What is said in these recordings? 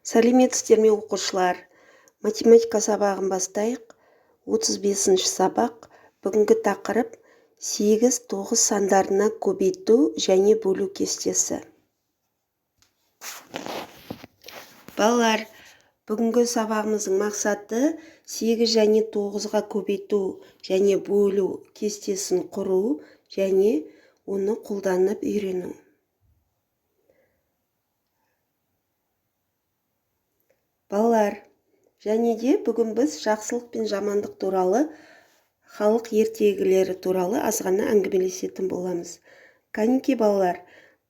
Сәлеметсіздер ме оқушылар? Математика сабағын бастайық. 35-ші сабақ. Бүгінгі тақырып 8-9 сандарына көбейту және бөлу кестесі. Балалар, бүгінгі сабағымыздың мақсаты 8 және 9-ға көбейту және бөлу кестесін құру және оны қолданып үйрену. Балалар, және де бүгін біз жақсылық пен жамандық туралы, халық ертегілері туралы азғана әңгімелесетін боламыз. Кәнеки балалар,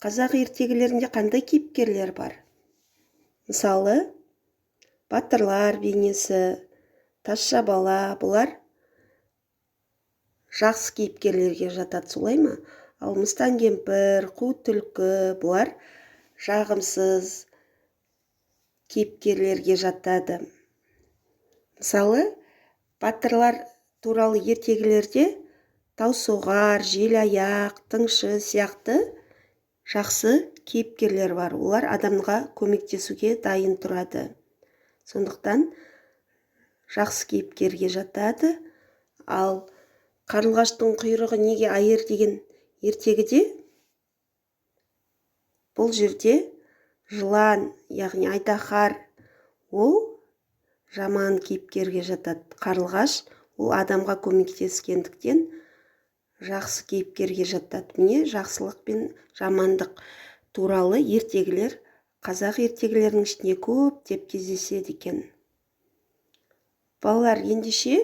қазақ ертегілерінде қандай кейіпкерлер бар? Мысалы, батырлар бейнесі, тазша бала, бұлар жақсы кейіпкерлерге жатады, солай ма? Ал мыстан кемпір, қу түлкі, бұлар жағымсыз кейіпкерлерге жатады. Мысалы, батырлар туралы ертегілерде таусоғар, желаяқ, тыңшы сияқты жақсы кейіпкерлер бар. Олар адамға көмектесуге дайын тұрады. Сондықтан жақсы кейіпкерге жатады. Ал қарлығаштың құйрығы неге айыр деген ертегіде бұл жерде жылан, яғни айдаһар, ол жаман кейіпкерге жатады. Қарлығаш ол адамға көмектескендіктен жақсы кейіпкерге жатады. Міне жақсылық пен жамандық туралы ертегілер қазақ ертегілерінің ішінде көптеп кездеседі екен. Балалар, ендеше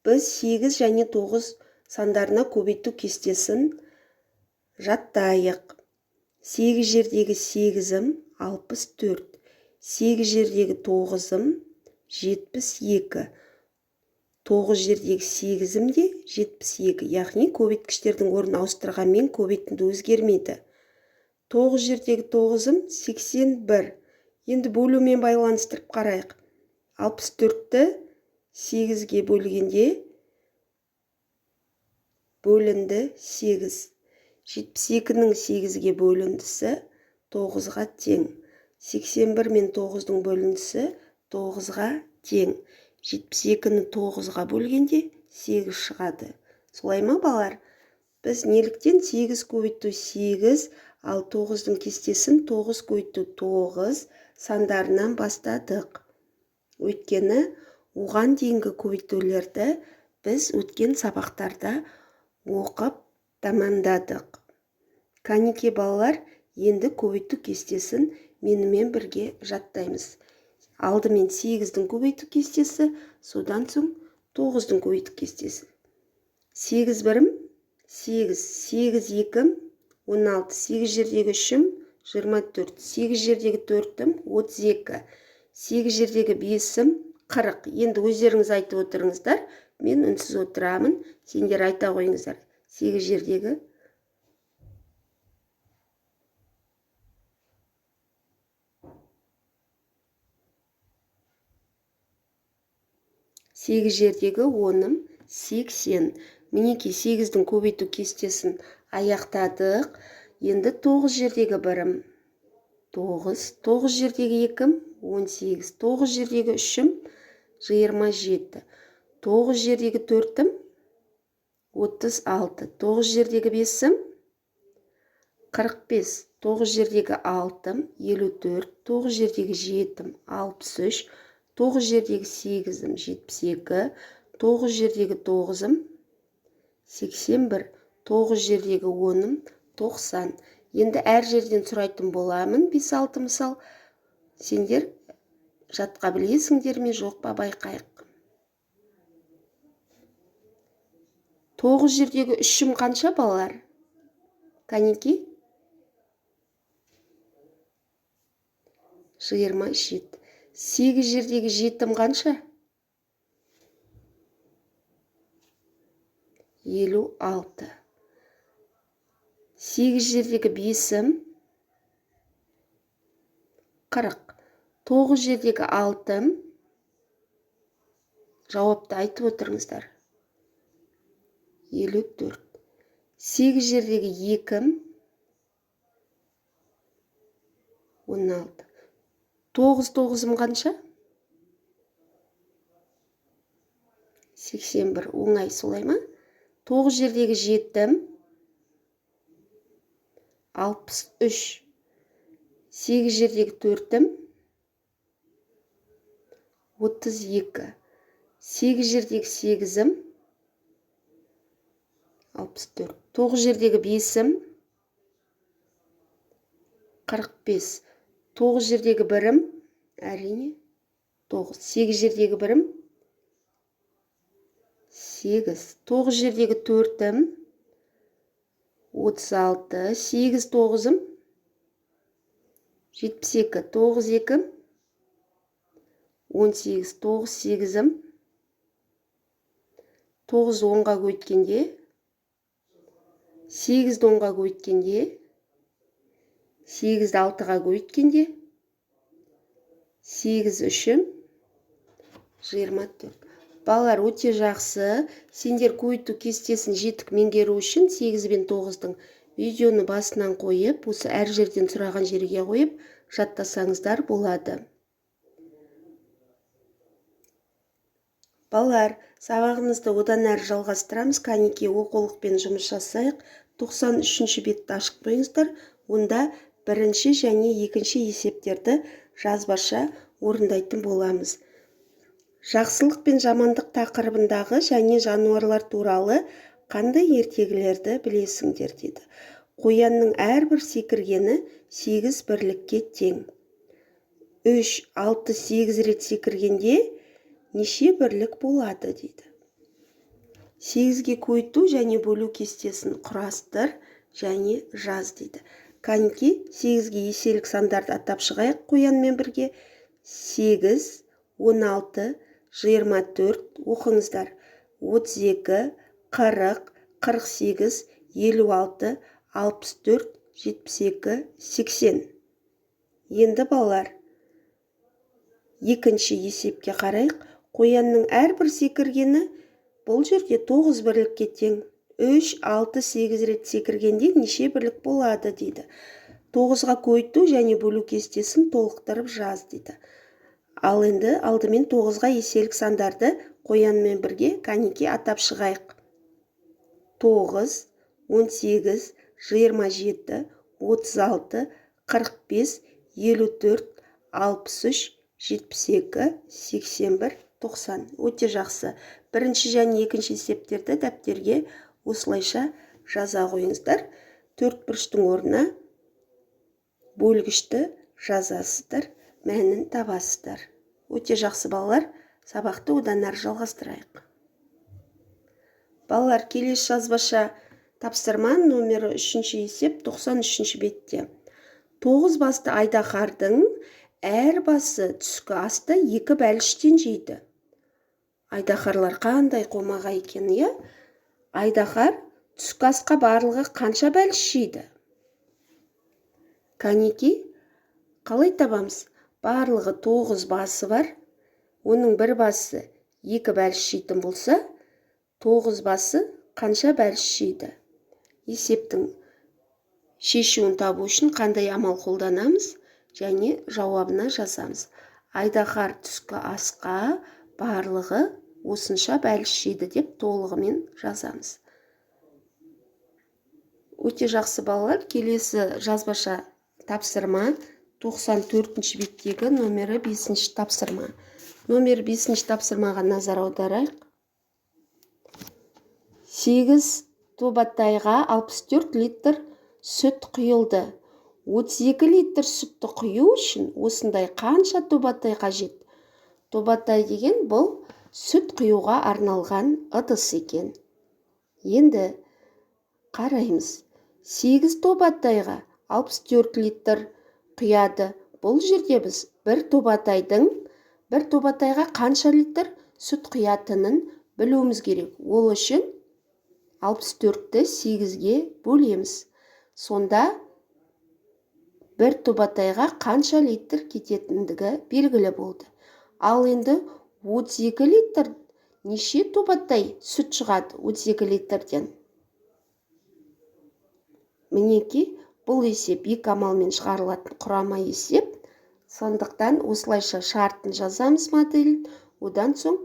біз 8 және 9 сандарына көбейту кестесін жаттайық. 8 жердегі 8-ім 64, 8 жердегі 9-ым 72, 9 жердегі 8-ім де 72, яғни көбейткіштердің орнын ауыстырғанмен көбейтінді өзгермейді. 9 жердегі 9-ым 81, енді бөлумен байланыстырып қарайық. 64-ті 8-ге бөлгенде бөлінді 8. 72-нің 8-ге бөліндісі 9-ға тең. 81 мен 9-дың бөліндісі 9-ға тең. 72-ні 9-ға бөлгенде 8 шығады. Солай ма, балар? Біз неліктен 8 көбейту 8, ал 9-дың кестесін 9 көбейту 9 сандарынан бастадық. Өйткені оған дейінгі көбейтулерді біз өткен сабақтарда оқып тамамдадық. Кәнеки балалар, енді көбейту кестесін менімен бірге жаттаймыз. Алдымен 8-дің көбейту кестесі, содан соң 9-дың көбейту кестесі. 8 бірім 8, 8 екім 16, 8 жердегі 3-ім 24, 8 жердегі 4-ім 32, 8 жердегі 5-ім 40. Енді өздеріңіз айтып отырыңыздар, мен үнсіз отырамын, сендер айта қойыңыздар. 8 жердегі 10-ім 80. Мінеки 8-дің көбейту кестесін аяқтадық. Енді 9 жердегі 1-ім 9, 9 жердегі 2-ім 18, 9 жердегі 3-ім 27, 9 жердегі 4-ім 36, 9 жердегі 5-ім 45, 9 жердегі 6-ым 54, 9 жердегі 7-ім 63, 9 жердегі 8-ім 72, 9 жердегі 9-ым 81, 9 жердегі 10-ым 90. Енді әр жерден сұрайтын боламын 5-6 мысал. Сендер жатқа білесіңдер ме, жоқ па, байқайық. 9 жердегі 3-ім қанша, балалар? Кәнеки? 27. 8 жердегі 7-ім қанша? 56. 8 жердегі 5-ім 40. 9 жердегі 6-ым, жауапты айтып отырыңыздар, 54. 8 жердегі 2-ім 16. 9 9-ым қанша? 81. Оңай, солай ма? 9 жердегі 7-ім 63. 8 жердегі 4-ім 32. 8 жердегі 8-ім 64. 9 жердегі 5-ім 45. 9 жердегі 1-ім әрине 9. 8 жердегі 1-ім 8. 9 жердегі 4-ім 36. 8 9-ым 72. 9 2-ім 18. 9 8-ім 9 10-ға көйткенде 8 10-ға көйткенде 8 6-ға көйткенде 8 3-ім 24. Балалар, өте жақсы. Сендер көйту кестесін жетік меңгеру үшін 8 бен 9-дың видеоны басынан қойып, осы әр жерден сұраған жерге қойып, жаттасаңыздар болады. Балалар, сабағымызды одан әрі жалғастырамыз. Кәнеки оқулықпен жұмыс жасайық. 93-ші бетті ашып қойыңыздар. Онда бірінші және екінші есептерді жазбаша орындайтын боламыз. Жақсылық пен жамандық тақырыбындағы және жануарлар туралы қандай ертегілерді білесіңдер деді. Қоянның әрбір секіргені 8 бірлікке тең. 3, 6, 8 рет секіргенде неше бірлік болады дейді. 8-ге көйту және бөлу кестесін құрастыр және жаз дейді. Кәнеки 8-ге еселік сандарды атап шығайық қоянмен бірге. 8, 16, 24, оқыңыздар. 32, 40, 48, 56, 64, 72, 80. Енді балалар, екінші есепке қарайық. Қоянның әрбір секіргені бұл жерде 9 бірлікке тең. 3, 6, 8 рет секіргенде неше бірлік болады дейді. 9-ға көйту және бөлу кестесін толықтырып жаз дейді. Ал енді алдымен 9-ға еселік сандарды қоянмен бірге кәнеки атап шығайық. 9, 18, 27, 36, 45, 54, 63, 72, 81, 90. Өте жақсы. Бірінші және екінші есептерді дәптерге осылайша жаза қойыңыздар. 4 бұрыштың орнына бөлгішті жазасыздар, мәнін табасыздар. Өте жақсы балалар, сабақты одан әрі жалғастырайық. Балалар, келесі жазбаша тапсырма номері 3-ші есеп 93-ші бетте. 9 басты айдаһардың әр басы түскі асты 2 бәліштен жейді. Айдаһарлар қандай қомаға екен, иә? Айдаһар түскі асқа барлығы қанша бәліш жейді? Кәнеки, қалай табамыз? Барлығы 9 басы бар. Оның бір басы 2 бәліш жейтін болса, 9 басы қанша бәліш жейді? Есептің шешуін табу үшін қандай амал қолданамыз және жауабына жазамыз. Айдаһар түскі асқа барлығы осынша бәліш жейді деп толығымен жазамыз. Өте жақсы балалар, келесі жазбаша тапсырма 94-ші беттегі номері 5-ші тапсырма. Номер 5-ші тапсырмаға назар аударайық. 8 тобатайға 64 литр сүт құйылды. 32 литр сүтті құю үшін осындай қанша тобатай қажет? Тобатай деген бұл сүт құюға арналған ыдыс екен. Енді қараймыз. 8 тобатайға 64 литр құяды. Бұл жерде біз бір тобатайға қанша литр сүт құятынын білуіміз керек. Ол үшін 64-ті 8-ге бөлеміз. Сонда бір тобатайға қанша литр кететіндігі белгілі болды. Ал енді 32 литр неше тобатай сүт шығады 32 литрден? Мінеки, бұл есеп екі амалмен шығарылатын құрама есеп. Сондықтан осылайша шартын жазамыз моделін, одан соң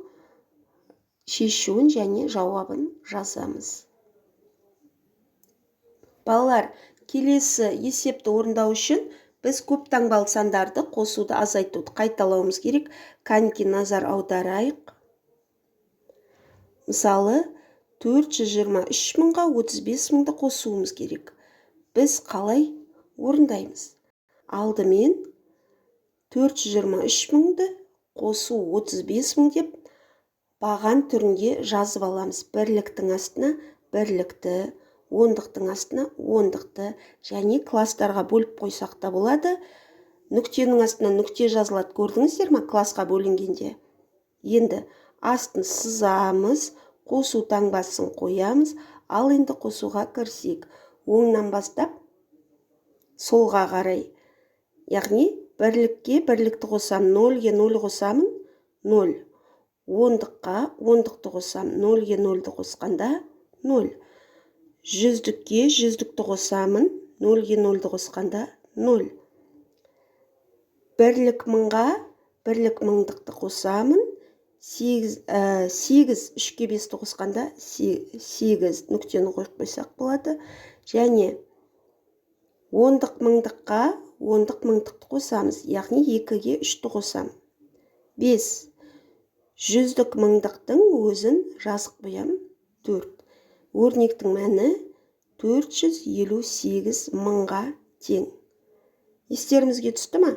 шешуін және жауабын жазамыз. Балалар, келесі есепті орындау үшін біз көп таңбалы сандарды қосуды азайтуды қайталауымыз керек. Кәнекей назар аударайық. Мысалы, 423 мыңға 35 мыңды қосуымыз керек. Біз қалай орындаймыз? Алдымен 423 мыңды қосу 35 мың деп баған түрінде жазып аламыз. Бірліктің астына бірлікті, ондықтың астына ондықты, және класстарға бөліп қойсақ та болады. Нүктенің астына нүкте жазылады, көрдіңіздер ме, классқа бөлінгенде? Енді астын сызамыз, қосу таңбасын қоямыз, ал енді қосуға кірісейік. Оңнан бастап солға қарай. Яғни бірлікке бірлікті қосам, 0-ге 0 қосамын, 0. Ондыққа ондықты қосам, 0-ге 0-ді қосқанда 0. Жүздікке жүздікті қосамын, 0-ге 0-ді қосқанда 0. Бірлік мыңға бірлік мыңдықты қосамын, 8, 3-ге 5-ті қосқанда 8, нүктені қойып қойсақ болады. Және ондық мыңдыққа ондық мыңдықты қосамыз, яғни 2-ге 3-ті қосам. 5. Жүздік мыңдықтың өзін жазып қоям, 4. Өрнектің мәні 458 мыңға тең. Естерімізге түсті ме?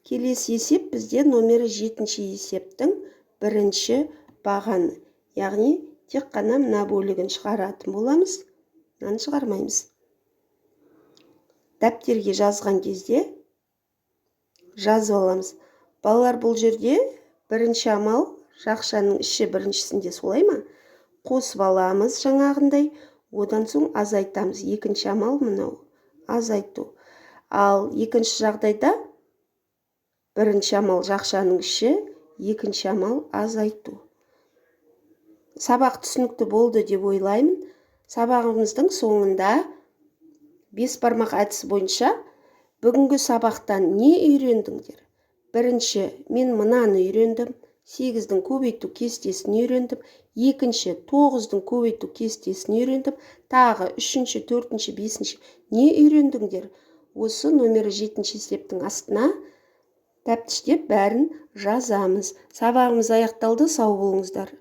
Келесі есеп бізде номері 7-ші есептің бірінші бағаны. Яғни тек қана мына бөлігін шығаратын боламыз, мынаны шығармаймыз. Дәптерге жазған кезде жазып аламыз. Балалар, бұл жерде бірінші амал жақшаның іші біріншісінде, солай ма? Қосып аламыз жаңағындай, одан соң азайтамыз. Екінші амал мынау, азайту. Ал екінші жағдайда бірінші амал жақшаның іші, екінші амал азайту. Сабақ түсінікті болды деп ойлаймын. Сабағымыздың соңында 5 бармақ әдісі бойынша бүгінгі сабақтан не үйрендіңдер? Бірінші, мен мынаны үйрендім. 8-дің көбейту кестесін үйрендім. Екінші, 9-дің көбейту кестесін үйрендім. Тағы 3-ші, 4-ші, 5-ші не үйрендіңдер? Осы номері 7-ші есептің астына тәптіштеп бәрін жазамыз. Сабағымыз аяқталды, сау болыңыздар.